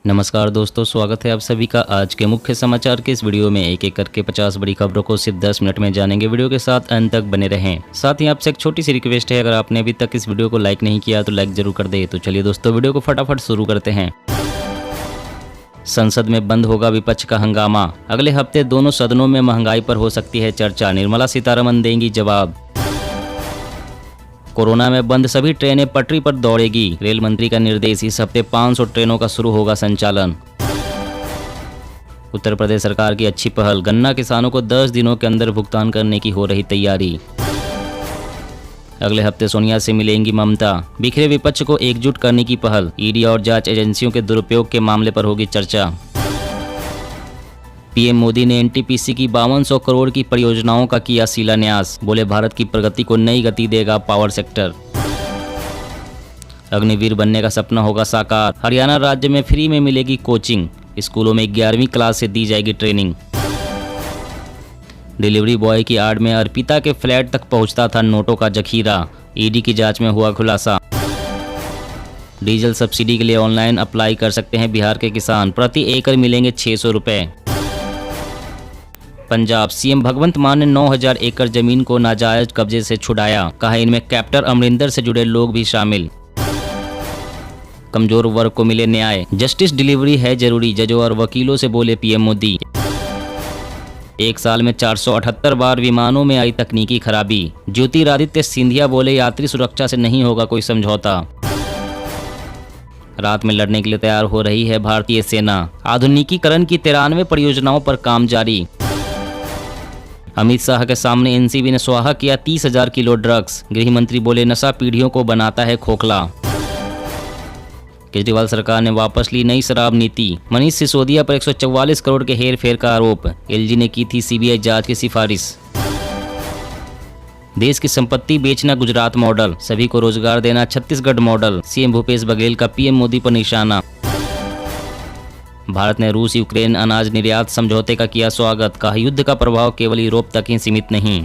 नमस्कार दोस्तों, स्वागत है आप सभी का आज के मुख्य समाचार के इस वीडियो में। एक एक करके 50 बड़ी खबरों को सिर्फ 10 मिनट में जानेंगे। वीडियो के साथ अंत तक बने रहें। साथ ही आपसे एक छोटी सी रिक्वेस्ट है, अगर आपने अभी तक इस वीडियो को लाइक नहीं किया तो लाइक जरूर कर दे। तो चलिए दोस्तों, वीडियो को फटाफट शुरू करते हैं। संसद में बंद होगा विपक्ष का हंगामा। अगले हफ्ते दोनों सदनों में महंगाई पर हो सकती है चर्चा। निर्मला सीतारमण देंगी जवाब। कोरोना में बंद सभी ट्रेनें पटरी पर दौड़ेगी। रेल मंत्री का निर्देश, इस हफ्ते 500 ट्रेनों का शुरू होगा संचालन। उत्तर प्रदेश सरकार की अच्छी पहल, गन्ना किसानों को 10 दिनों के अंदर भुगतान करने की हो रही तैयारी। अगले हफ्ते सोनिया से मिलेंगी ममता। बिखरे विपक्ष को एकजुट करने की पहल। ईडी और जांच एजेंसियों के दुरुपयोग के मामले पर होगी चर्चा। पीएम मोदी ने एनटीपीसी की 5200 करोड़ की परियोजनाओं का किया शिलान्यास। बोले भारत की प्रगति को नई गति देगा पावर सेक्टर। अग्निवीर बनने का सपना होगा साकार। हरियाणा राज्य में फ्री में मिलेगी कोचिंग। स्कूलों में 11वीं क्लास से दी जाएगी ट्रेनिंग। डिलीवरी बॉय की आड़ में अर्पिता के फ्लैट तक पहुंचता था नोटों का जखीरा। ईडी की जांच में हुआ खुलासा। डीजल सब्सिडी के लिए ऑनलाइन अप्लाई कर सकते हैं बिहार के किसान। प्रति एकड़ मिलेंगे 600 रुपए। पंजाब सीएम भगवंत मान ने 9000 एकड़ जमीन को नाजायज कब्जे से छुड़ाया। कहा इनमें कैप्टन अमरिंदर से जुड़े लोग भी शामिल। कमजोर वर्ग को मिले न्याय। जस्टिस डिलीवरी है जरूरी, जजों और वकीलों से बोले पीएम मोदी। एक साल में 478 बार विमानों में आई तकनीकी खराबी। ज्योतिरादित्य सिंधिया बोले यात्री सुरक्षा से नहीं होगा कोई समझौता। रात में लड़ने के लिए तैयार हो रही है भारतीय सेना। आधुनिकीकरण की 93 परियोजनाओं पर काम जारी। अमित शाह के सामने एनसीबी ने स्वाहा किया 30,000 किलो ड्रग्स। गृह मंत्री बोले नशा पीढ़ियों को बनाता है खोखला। केजरीवाल सरकार ने वापस ली नई शराब नीति। मनीष सिसोदिया पर 144 करोड़ के हेरफेर का आरोप। एलजी ने की थी सीबीआई जांच की सिफारिश। देश की संपत्ति बेचना गुजरात मॉडल, सभी को रोजगार देना छत्तीसगढ़ मॉडल। सीएम भूपेश बघेल का पीएम मोदी पर निशाना। भारत ने रूस यूक्रेन अनाज निर्यात समझौते का किया स्वागत। कहा युद्ध का प्रभाव केवल यूरोप तक ही सीमित नहीं।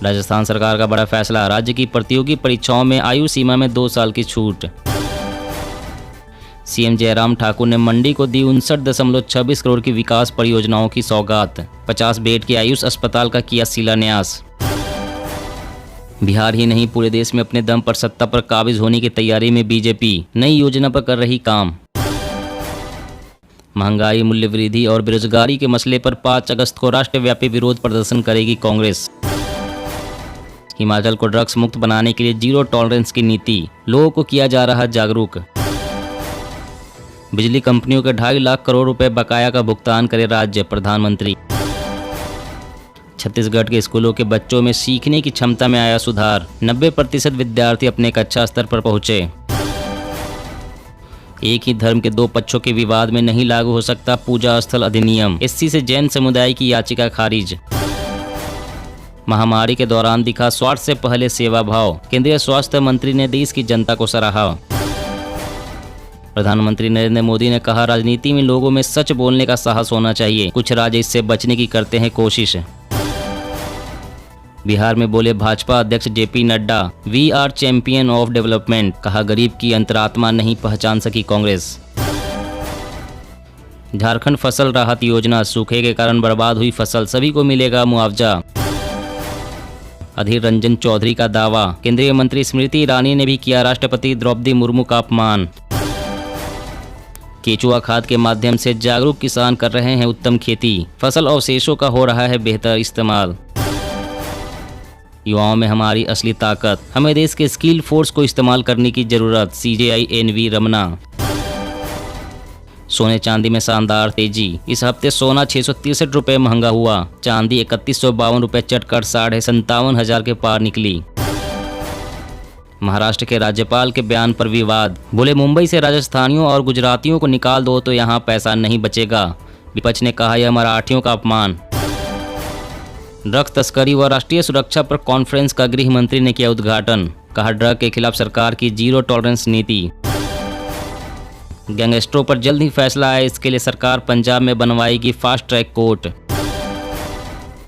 राजस्थान सरकार का बड़ा फैसला। राज्य की प्रतियोगी परीक्षाओं में आयु सीमा में 2 साल की छूट। सीएम जयराम ठाकुर ने मंडी को दी 59.26 करोड़ की विकास परियोजनाओं की सौगात। 50 बेड के आयुष अस्पताल का किया शिलान्यास। बिहार ही नहीं पूरे देश में अपने दम पर सत्ता पर काबिज होने की तैयारी में बीजेपी। नई योजना पर कर रही काम। महंगाई, मूल्य वृद्धि और बेरोजगारी के मसले पर 5 अगस्त को राष्ट्रव्यापी विरोध प्रदर्शन करेगी कांग्रेस। हिमाचल को ड्रग्स मुक्त बनाने के लिए जीरो टॉलरेंस की नीति। लोगों को किया जा रहा जागरूक। बिजली कंपनियों के 2.5 लाख करोड़ रुपए बकाया का भुगतान करे राज्य, प्रधानमंत्री। छत्तीसगढ़ के स्कूलों के बच्चों में सीखने की क्षमता में आया सुधार। 90% विद्यार्थी अपने कक्षा स्तर पर पहुंचे। एक ही धर्म के 2 पक्षों के विवाद में नहीं लागू हो सकता पूजा स्थल अधिनियम। एससी से जैन समुदाय की याचिका खारिज। महामारी के दौरान दिखा स्वार्थ से पहले सेवा भाव। केंद्रीय स्वास्थ्य मंत्री ने देश की जनता को सराहा। प्रधानमंत्री नरेंद्र मोदी ने कहा राजनीति में लोगों में सच बोलने का साहस होना चाहिए। कुछ राज्य इससे बचने की करते हैं कोशिश। बिहार में बोले भाजपा अध्यक्ष JP Nadda, we are champion of development. कहा गरीब की अंतरात्मा नहीं पहचान सकी कांग्रेस। झारखंड फसल राहत योजना, सूखे के कारण बर्बाद हुई फसल, सभी को मिलेगा मुआवजा। अधीर रंजन चौधरी का दावा। केंद्रीय मंत्री स्मृति ईरानी ने भी किया राष्ट्रपति द्रौपदी मुर्मू का अपमान। केचुआ खाद के माध्यम से जागरूक किसान कर रहे हैं उत्तम खेती। फसल अवशेषों का हो रहा है बेहतर इस्तेमाल। युवाओं में हमारी असली ताकत, हमें देश के स्किल फोर्स को इस्तेमाल करने की जरूरत। सीजेआई एनवी रमना। सोने चांदी में शानदार तेजी। इस हफ्ते सोना 663 रुपये महंगा हुआ। चांदी 3152 रुपये चढ़कर 57,500 के पार निकली। महाराष्ट्र के राज्यपाल के बयान पर विवाद। बोले मुंबई से राजस्थानियों और गुजरातियों को निकाल दो तो यहाँ पैसा नहीं बचेगा। विपक्ष ने कहा यह मराठियों का अपमान। ड्रग्स तस्करी व राष्ट्रीय सुरक्षा पर कॉन्फ्रेंस का गृह मंत्री ने किया उद्घाटन। कहा ड्रग के खिलाफ सरकार की जीरो टॉलरेंस नीति। गैंगस्टरों पर जल्द ही फैसला आए, इसके लिए सरकार पंजाब में बनवाएगी फास्ट ट्रैक कोर्ट।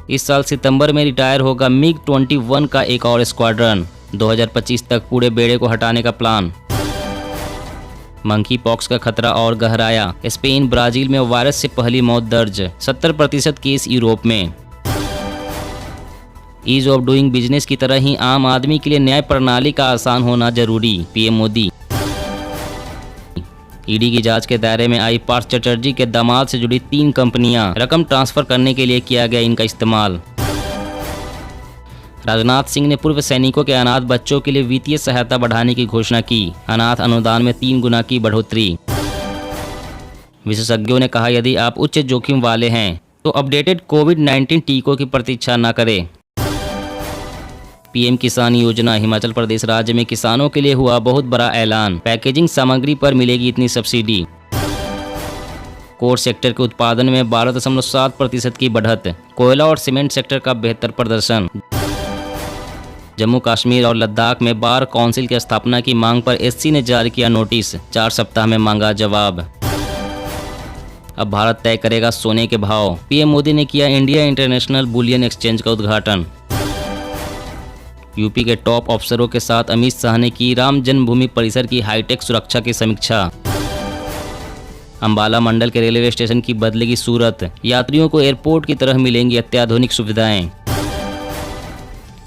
इस साल सितंबर में रिटायर होगा मिग 21 का एक और स्क्वाड्रन। 2025 तक पूरे बेड़े को हटाने का प्लान। मंकी पॉक्स का खतरा और गहराया, स्पेन ब्राजील में वायरस से पहली मौत दर्ज, 70% केस यूरोप में। ईज ऑफ डूइंग बिजनेस की तरह ही आम आदमी के लिए न्याय प्रणाली का आसान होना जरूरी, पीएम मोदी। ईडी की जांच के दायरे में आई पार्थ चटर्जी के दामाद से जुड़ी 3 कंपनियां, रकम ट्रांसफर करने के लिए किया गया इनका इस्तेमाल। राजनाथ सिंह ने पूर्व सैनिकों के अनाथ बच्चों के लिए वित्तीय सहायता बढ़ाने की घोषणा की, अनाथ अनुदान में 3 गुना की बढ़ोतरी। विशेषज्ञों ने कहा यदि आप उच्च जोखिम वाले हैं तो अपडेटेड कोविड-19 टीकों की प्रतीक्षा न करें। पीएम किसान योजना, हिमाचल प्रदेश राज्य में किसानों के लिए हुआ बहुत बड़ा ऐलान, पैकेजिंग सामग्री पर मिलेगी इतनी सब्सिडी। कोर सेक्टर के उत्पादन में 12.7% की बढ़त, कोयला और सीमेंट सेक्टर का बेहतर प्रदर्शन। जम्मू कश्मीर और लद्दाख में बार काउंसिल की स्थापना की मांग पर एससी ने जारी किया नोटिस, 4 सप्ताह में मांगा जवाब। अब भारत तय करेगा सोने के भाव, पीएम मोदी ने किया इंडिया इंटरनेशनल बुलियन एक्सचेंज का उद्घाटन। यूपी के टॉप अफसरों के साथ अमित शाह ने की राम जन्मभूमि परिसर की हाईटेक सुरक्षा की समीक्षा। अंबाला मंडल के रेलवे स्टेशन की बदलेगी सूरत, यात्रियों को एयरपोर्ट की तरह मिलेंगी अत्याधुनिक सुविधाएं।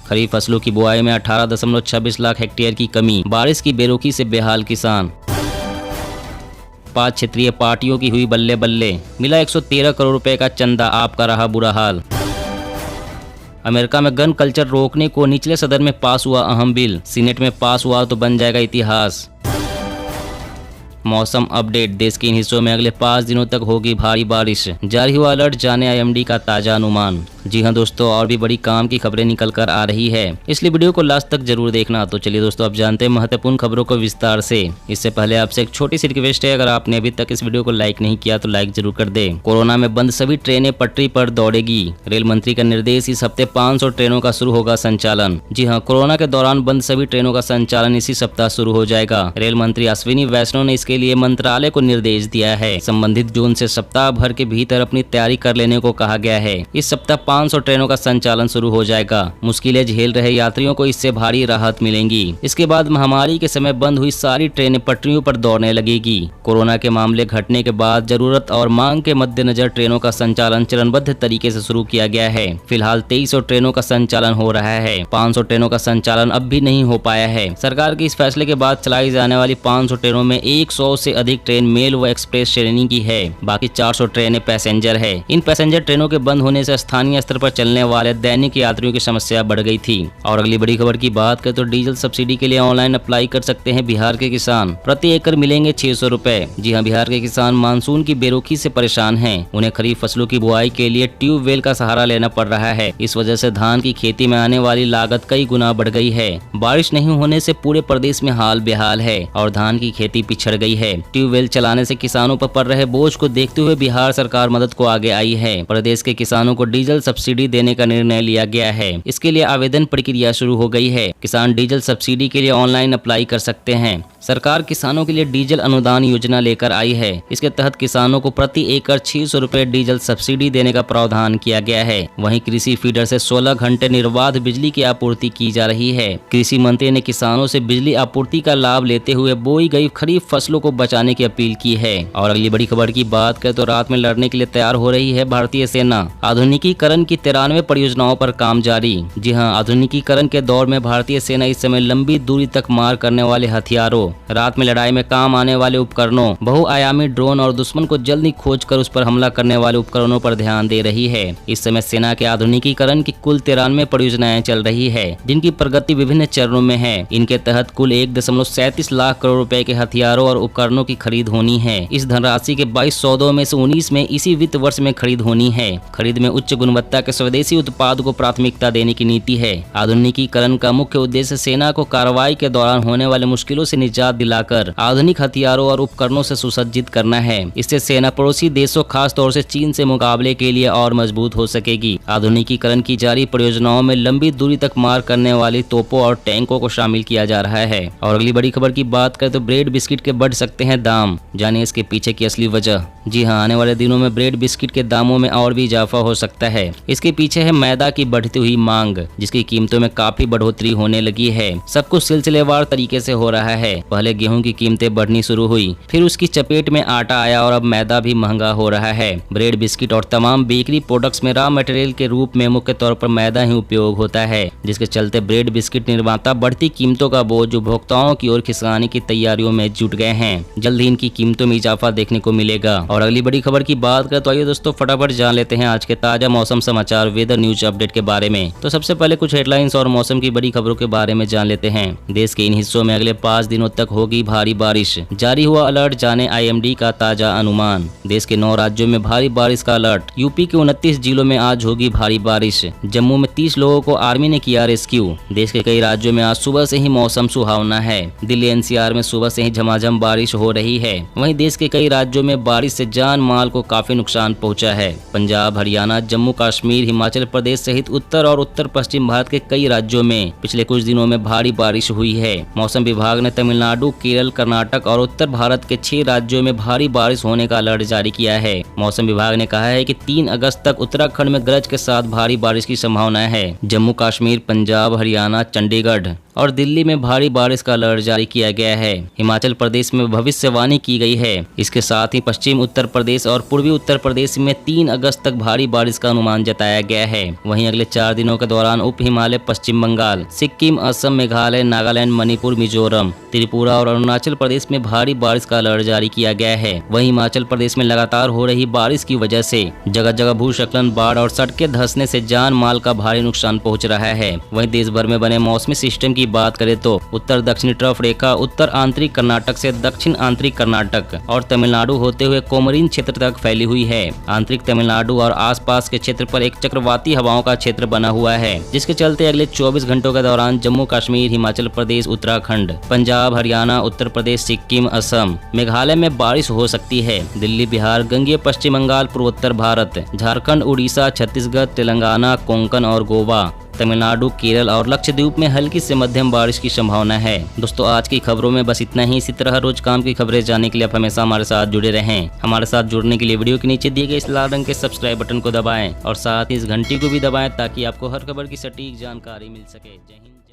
खरीफ फसलों की बुआई में 18.26 लाख हेक्टेयर की कमी, बारिश की बेरुखी से बेहाल किसान। 5 क्षेत्रीय पार्टियों की हुई बल्ले बल्ले, मिला 113 करोड़ रुपए का चंदा, आपका रहा बुरा हाल। अमेरिका में गन कल्चर रोकने को निचले सदन में पास हुआ अहम बिल, सीनेट में पास हुआ तो बन जाएगा इतिहास। मौसम अपडेट, देश के इन हिस्सों में अगले 5 दिनों तक होगी भारी बारिश, जारी हुआ अलर्ट, जाने आईएमडी का ताजा अनुमान। जी हां दोस्तों, और भी बड़ी काम की खबरें निकल कर आ रही है, इसलिए वीडियो को लास्ट तक जरूर देखना। तो चलिए दोस्तों, अब जानते हैं महत्वपूर्ण खबरों को विस्तार से। इससे पहले आपसे एक छोटी सी रिक्वेस्ट है, अगर आपने अभी तक इस वीडियो को लाइक नहीं किया तो लाइक जरूर कर दे। कोरोना में बंद सभी ट्रेनें पटरी पर दौड़ेगी, रेल मंत्री का निर्देश, इस हफ्ते 500 ट्रेनों का शुरू होगा संचालन। जी हाँ, कोरोना के दौरान बंद सभी ट्रेनों का संचालन इसी सप्ताह शुरू हो जाएगा। रेल मंत्री अश्विनी वैष्णव ने इसके लिए मंत्रालय को निर्देश दिया है। संबंधित जोन से सप्ताह भर के भीतर अपनी तैयारी कर लेने को कहा गया है। इस सप्ताह 500 ट्रेनों का संचालन शुरू हो जाएगा। मुश्किलें झेल रहे यात्रियों को इससे भारी राहत मिलेगी। इसके बाद महामारी के समय बंद हुई सारी ट्रेनें पटरियों पर दौड़ने लगेगी। कोरोना के मामले घटने के बाद जरूरत और मांग के मद्देनजर ट्रेनों का संचालन चरणबद्ध तरीके से शुरू किया गया है। फिलहाल 2300 ट्रेनों का संचालन हो रहा है। 500 ट्रेनों का संचालन अब भी नहीं हो पाया है। सरकार के इस फैसले के बाद चलाई जाने वाली 500 ट्रेनों में 100 से अधिक ट्रेन मेल व एक्सप्रेस श्रेणी की है, बाकी 400 ट्रेनें पैसेंजर है। इन पैसेंजर ट्रेनों के बंद होने से स्थानीय स्तर पर चलने वाले दैनिक यात्रियों की समस्या बढ़ गई थी। और अगली बड़ी खबर की बात करें तो डीजल सब्सिडी के लिए ऑनलाइन अप्लाई कर सकते हैं बिहार के किसान, प्रति एकड़ मिलेंगे 600 रुपए। जी हाँ, बिहार के किसान मानसून की बेरुखी से परेशान हैं। उन्हें खरीफ फसलों की बुआई के लिए ट्यूबवेल का सहारा लेना पड़ रहा है। इस वजह से धान की खेती में आने वाली लागत कई गुना बढ़ गई है। बारिश नहीं होने से पूरे प्रदेश में हाल बेहाल है और धान की खेती पिछड़ गई है। ट्यूबवेल चलाने से किसानों पर पड़ रहे बोझ को देखते हुए बिहार सरकार मदद को आगे आई है। प्रदेश के किसानों को डीजल सब्सिडी देने का निर्णय लिया गया है। इसके लिए आवेदन प्रक्रिया शुरू हो गई है। किसान डीजल सब्सिडी के लिए ऑनलाइन अप्लाई कर सकते हैं। सरकार किसानों के लिए डीजल अनुदान योजना लेकर आई है। इसके तहत किसानों को प्रति एकड़ 600 रुपए डीजल सब्सिडी देने का प्रावधान किया गया है। वहीं कृषि फीडर से 16 घंटे निर्बाध बिजली की आपूर्ति की जा रही है। कृषि मंत्री ने किसानों से बिजली आपूर्ति का लाभ लेते हुए बोई गई खरीफ फसलों को बचाने की अपील की है। और अगली बड़ी खबर की बात करें तो रात में लड़ने के लिए तैयार हो रही है भारतीय सेना। आधुनिकीकरण की 93 परियोजनाओं पर काम जारी। जी हां, आधुनिकीकरण के दौर में भारतीय सेना इस समय लंबी दूरी तक मार करने वाले हथियारों, रात में लड़ाई में काम आने वाले उपकरणों, बहुआयामी ड्रोन और दुश्मन को जल्दी खोजकर उस पर हमला करने वाले उपकरणों पर ध्यान दे रही है। इस समय सेना के आधुनिकीकरण की कुल 93 परियोजनाएं चल रही है, जिनकी प्रगति विभिन्न चरणों में है। इनके तहत कुल 1.37 लाख करोड़ रुपए के हथियारों और उपकरणों की खरीद होनी है। इस धनराशि के 22 सौदों में से 19 में इसी वित्त वर्ष में खरीद होनी है। खरीद में उच्च गुणवत्ता के स्वदेशी उत्पाद को प्राथमिकता देने की नीति है। आधुनिकीकरण का मुख्य उद्देश्य सेना को कार्रवाई के दौरान होने वाले मुश्किलों से निजात दिलाकर आधुनिक हथियारों और उपकरणों से सुसज्जित करना है। इससे सेना पड़ोसी देशों, खास तौर से चीन से मुकाबले के लिए और मजबूत हो सकेगी। आधुनिकीकरण की जारी परियोजनाओं में लंबी दूरी तक मार करने वाली तोपों और टैंकों को शामिल किया जा रहा है। और अगली बड़ी खबर की बात करें तो ब्रेड बिस्किट के बढ़ सकते हैं दाम, जानिए इसके पीछे की असली वजह। जी हाँ, आने वाले दिनों में ब्रेड बिस्किट के दामों में और भी इजाफा हो सकता है। इसके पीछे है मैदा की बढ़ती हुई मांग, जिसकी कीमतों में काफी बढ़ोतरी होने लगी है। सब कुछ सिलसिलेवार तरीके से हो रहा है। पहले गेहूं की कीमतें बढ़नी शुरू हुई, फिर उसकी चपेट में आटा आया और अब मैदा भी महंगा हो रहा है। ब्रेड, बिस्किट और तमाम बेकरी प्रोडक्ट्स में रॉ मटेरियल के रूप में मुख्य तौर पर मैदा ही उपयोग होता है, जिसके चलते ब्रेड बिस्किट निर्माता बढ़ती कीमतों का बोझ उपभोक्ताओं की ओर खिसकाने की तैयारियों में जुट गए हैं। जल्द ही इनकी कीमतों में इजाफा देखने को मिलेगा। और अगली बड़ी खबर की बात करें तो आइए दोस्तों फटाफट जान लेते हैं आज के ताजा मौसम समाचार वेदर न्यूज अपडेट के बारे में। तो सबसे पहले कुछ हेडलाइंस और मौसम की बड़ी खबरों के बारे में जान लेते हैं। देश के इन हिस्सों में अगले 5 दिनों तक होगी भारी बारिश, जारी हुआ अलर्ट, जाने IMD का ताजा अनुमान। देश के 9 राज्यों में भारी बारिश का अलर्ट, यूपी के 29 जिलों में आज होगी भारी बारिश। जम्मू में 30 लोगों को आर्मी ने किया रेस्क्यू। देश के कई राज्यों में आज सुबह से ही मौसम सुहावना है। दिल्ली NCR में सुबह से ही झमाझम बारिश हो रही है। वहीं देश के कई राज्यों में बारिश से जान माल को काफी नुकसान पहुंचा है। पंजाब, हरियाणा, जम्मू कश्मीर, हिमाचल प्रदेश सहित उत्तर और उत्तर पश्चिम भारत के कई राज्यों में पिछले कुछ दिनों में भारी बारिश हुई है। मौसम विभाग ने तमिलनाडु, केरल, कर्नाटक और उत्तर भारत के 6 राज्यों में भारी बारिश होने का अलर्ट जारी किया है। मौसम विभाग ने कहा है कि 3 अगस्त तक उत्तराखंड में गरज के साथ भारी बारिश की संभावना है। जम्मू कश्मीर, पंजाब, हरियाणा, चंडीगढ़ और दिल्ली में भारी बारिश का अलर्ट जारी किया गया है। हिमाचल प्रदेश में भविष्यवाणी की गई है। इसके साथ ही पश्चिम उत्तर प्रदेश और पूर्वी उत्तर प्रदेश में 3 अगस्त तक भारी बारिश का अनुमान जताया गया है। वहीं अगले 4 दिनों के दौरान उप हिमालय, पश्चिम बंगाल, सिक्किम, असम, मेघालय, नागालैंड, मणिपुर, मिजोरम, त्रिपुरा और अरुणाचल प्रदेश में भारी बारिश का अलर्ट जारी किया गया है। वहीं हिमाचल प्रदेश में लगातार हो रही बारिश की वजह से जगह जगह भूस्खलन, बाढ़ और सड़कें धंसने से जान माल का भारी नुकसान पहुंच रहा है। वहीं देश भर में बने मौसमी सिस्टम की बात करें तो उत्तर दक्षिणी ट्रफ रेखा उत्तर आंतरिक कर्नाटक से दक्षिण आंतरिक कर्नाटक और तमिलनाडु होते हुए कोमरीन क्षेत्र तक फैली हुई है। आंतरिक तमिलनाडु और आसपास के क्षेत्र पर एक चक्रवाती हवाओं का क्षेत्र बना हुआ है, जिसके चलते अगले 24 घंटों के दौरान जम्मू कश्मीर, हिमाचल प्रदेश, उत्तराखंड, पंजाब, हरियाणा, उत्तर प्रदेश, सिक्किम, असम, मेघालय में बारिश हो सकती है। दिल्ली, बिहार, गंगेय पश्चिम बंगाल, पूर्वोत्तर भारत, झारखंड, उड़ीसा, छत्तीसगढ़, तेलंगाना, कोंकण और गोवा, तमिलनाडु, केरल और लक्षद्वीप में हल्की से मध्यम बारिश की संभावना है। दोस्तों आज की खबरों में बस इतना ही। इसी तरह रोज काम की खबरें जानने के लिए आप हमेशा हमारे साथ जुड़े रहें। हमारे साथ जुड़ने के लिए वीडियो के नीचे दिए गए इस लाल रंग के सब्सक्राइब बटन को दबाएं और साथ ही इस घंटी को भी दबाएं ताकि आपको हर खबर की सटीक जानकारी मिल सके। जय हिंद।